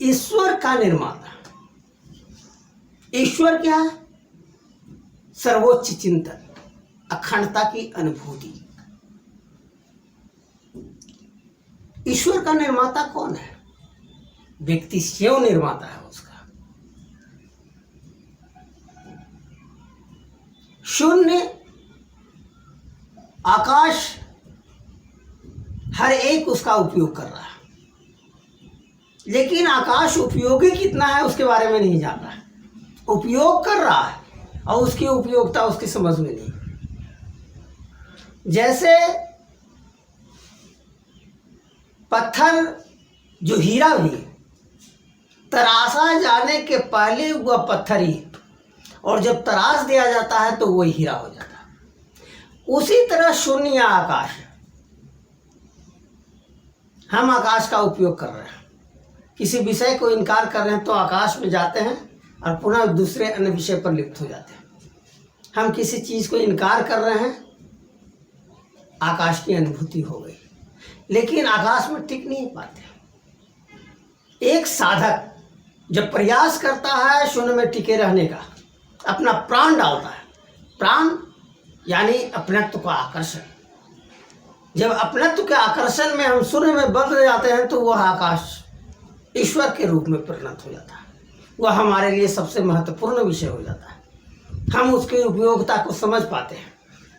ईश्वर का निर्माता। ईश्वर क्या है? सर्वोच्च चिंतन, अखंडता की अनुभूति। ईश्वर का निर्माता कौन है? व्यक्ति स्वयं निर्माता है उसका। शून्य आकाश हर एक उसका उपयोग कर रहा है, लेकिन आकाश उपयोगी कितना है उसके बारे में नहीं जान रहा है। उपयोग कर रहा है और उसकी उपयोगिता उसकी समझ में नहीं। जैसे पत्थर जो हीरा भी तराशा जाने के पहले वह पत्थर ही, और जब तराश दिया जाता है तो वह हीरा हो जाता है। उसी तरह शून्य या आकाश, हम आकाश का उपयोग कर रहे हैं, किसी विषय को इनकार कर रहे हैं तो आकाश में जाते हैं और पुनः दूसरे अन्य विषय पर लिप्त हो जाते हैं। हम किसी चीज़ को इनकार कर रहे हैं, आकाश की अनुभूति हो गई, लेकिन आकाश में टिक नहीं पाते। एक साधक जब प्रयास करता है शून्य में टिके रहने का, अपना प्राण डालता है, प्राण यानी अपनत्व का आकर्षण। जब अपनत्व के आकर्षण में हम शून्य में बंध जाते हैं तो वह आकाश ईश्वर के रूप में परिणत हो जाता है। वह हमारे लिए सबसे महत्वपूर्ण विषय हो जाता है। हम उसकी उपयोगिता को समझ पाते हैं,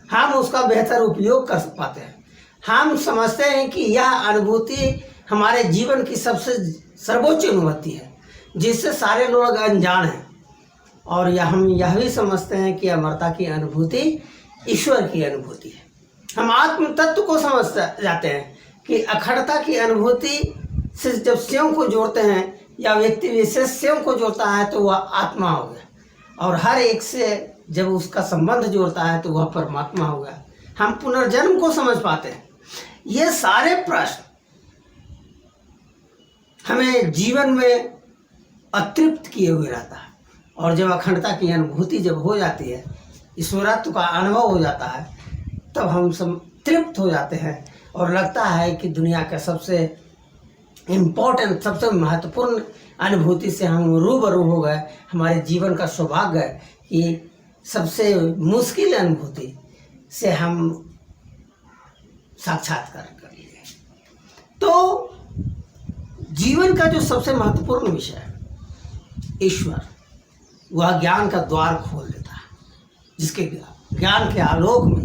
हम उसका बेहतर उपयोग कर पाते हैं। हम समझते हैं कि यह अनुभूति हमारे जीवन की सबसे सर्वोच्च अनुभूति है, जिससे सारे लोग अनजान हैं। और हम यह भी समझते हैं कि अमरता की अनुभूति ईश्वर की अनुभूति है। हम आत्म तत्व को समझ जाते हैं कि अखंडता की अनुभूति से जब स्वयं को जोड़ते हैं या व्यक्ति विशेष स्वयं को जोड़ता है तो वह आत्मा हो गया, और हर एक से जब उसका संबंध जोड़ता है तो वह परमात्मा हो गया। हम पुनर्जन्म को समझ पाते हैं। ये सारे प्रश्न हमें जीवन में अतृप्त किए हुए रहता है, और जब अखंडता की अनुभूति जब हो जाती है, ईश्वरत्व का अनुभव हो जाता है, तब हम तृप्त हो जाते हैं और लगता है कि दुनिया का सबसे इम्पोर्टेंट, सबसे महत्वपूर्ण अनुभूति से हम रूबरू हो गए। हमारे जीवन का सौभाग्य है कि सबसे मुश्किल अनुभूति से हम साक्षात्कार कर लिए। तो जीवन का जो सबसे महत्वपूर्ण विषय है ईश्वर, वह ज्ञान का द्वार खोल देता है, जिसके ज्ञान के आलोक में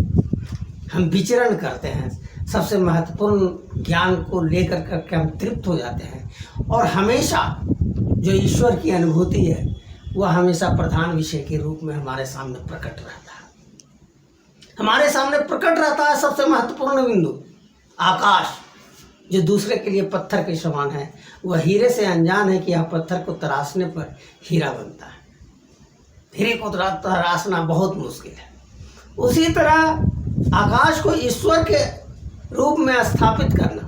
हम विचरण करते हैं। सबसे महत्वपूर्ण ज्ञान को लेकर करके हम तृप्त हो जाते हैं, और हमेशा जो ईश्वर की अनुभूति है वह हमेशा प्रधान विषय के रूप में हमारे सामने प्रकट रहता है। हमारे सामने प्रकट रहता है सबसे महत्वपूर्ण बिंदु आकाश, जो दूसरे के लिए पत्थर के समान है। वह हीरे से अनजान है कि यह पत्थर को तराशने पर हीरा बनता है। हीरे को तराशना बहुत मुश्किल है। उसी तरह आकाश को ईश्वर के रूप में स्थापित करना,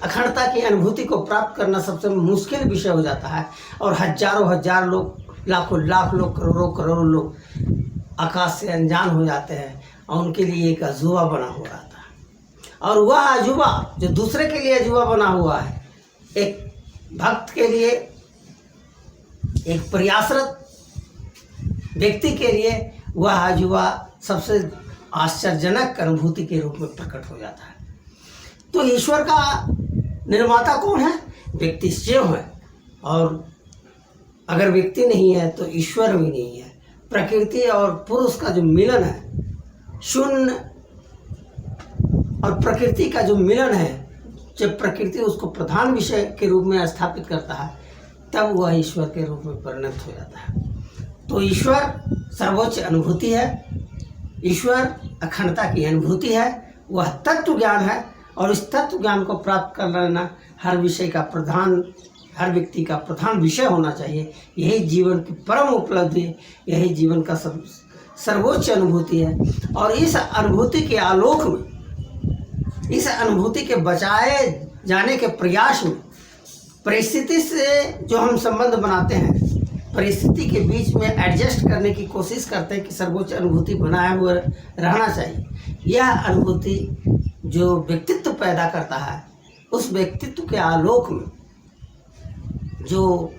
अखंडता की अनुभूति को प्राप्त करना सबसे मुश्किल विषय हो जाता है। और हजारों हजार लोग, लाखों लाख लोग, करोड़ों करोड़ों लोग आकाश से अनजान हो जाते हैं, और उनके लिए एक अजूबा बना हुआ रहता है। और वह अजूबा जो दूसरे के लिए अजूबा बना हुआ है, एक भक्त के लिए, एक प्रयासरत व्यक्ति के लिए वह अजूबा सबसे आश्चर्यजनक अनुभूति के रूप में प्रकट हो जाता है। तो ईश्वर का निर्माता कौन है? व्यक्ति स्वयं है, और अगर व्यक्ति नहीं है तो ईश्वर भी नहीं है। प्रकृति और पुरुष का जो मिलन है, शून्य और प्रकृति का जो मिलन है, जब प्रकृति उसको प्रधान विषय के रूप में स्थापित करता है, तब वह ईश्वर के रूप में परिणत हो जाता है। तो ईश्वर सर्वोच्च अनुभूति है, ईश्वर अखंडता की अनुभूति है, वह तत्व ज्ञान है। और इस तत्व ज्ञान को प्राप्त कर लेना हर विषय का प्रधान, हर व्यक्ति का प्रधान विषय होना चाहिए। यही जीवन की परम उपलब्धि, यही जीवन का सर्वोच्च अनुभूति है। और इस अनुभूति के आलोक में, इस अनुभूति के बचाए जाने के प्रयास में, परिस्थिति से जो हम संबंध बनाते हैं, परिस्थिति के बीच में एडजस्ट करने की कोशिश करते हैं कि सर्वोच्च अनुभूति बनाए हुए रहना चाहिए। यह अनुभूति जो व्यक्तित्व पैदा करता है, उस व्यक्तित्व के आलोक में जो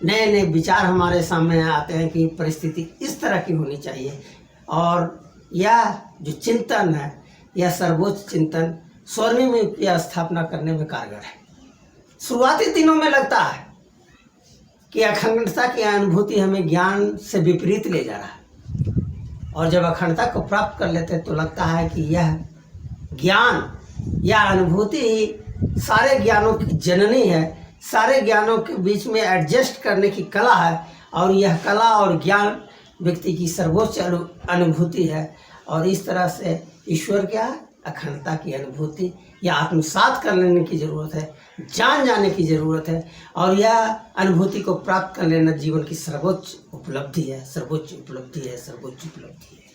नए नए विचार हमारे सामने आते हैं कि परिस्थिति इस तरह की होनी चाहिए, और यह जो चिंतन है, यह सर्वोच्च चिंतन स्वर्णिम युग की स्थापना करने में कारगर है। शुरुआती दिनों में लगता है कि अखंडता की अनुभूति हमें ज्ञान से विपरीत ले जा रहा है, और जब अखंडता को प्राप्त कर लेते हैं तो लगता है कि यह ज्ञान, यह अनुभूति ही सारे ज्ञानों की जननी है, सारे ज्ञानों के बीच में एडजस्ट करने की कला है, और यह कला और ज्ञान व्यक्ति की सर्वोच्च अनुभूति है। और इस तरह से ईश्वर क्या है? अखंडता की अनुभूति या आत्मसात कर लेने की ज़रूरत है, जान जाने की ज़रूरत है, और यह अनुभूति को प्राप्त कर लेना जीवन की सर्वोच्च उपलब्धि है, सर्वोच्च उपलब्धि है, सर्वोच्च उपलब्धि है।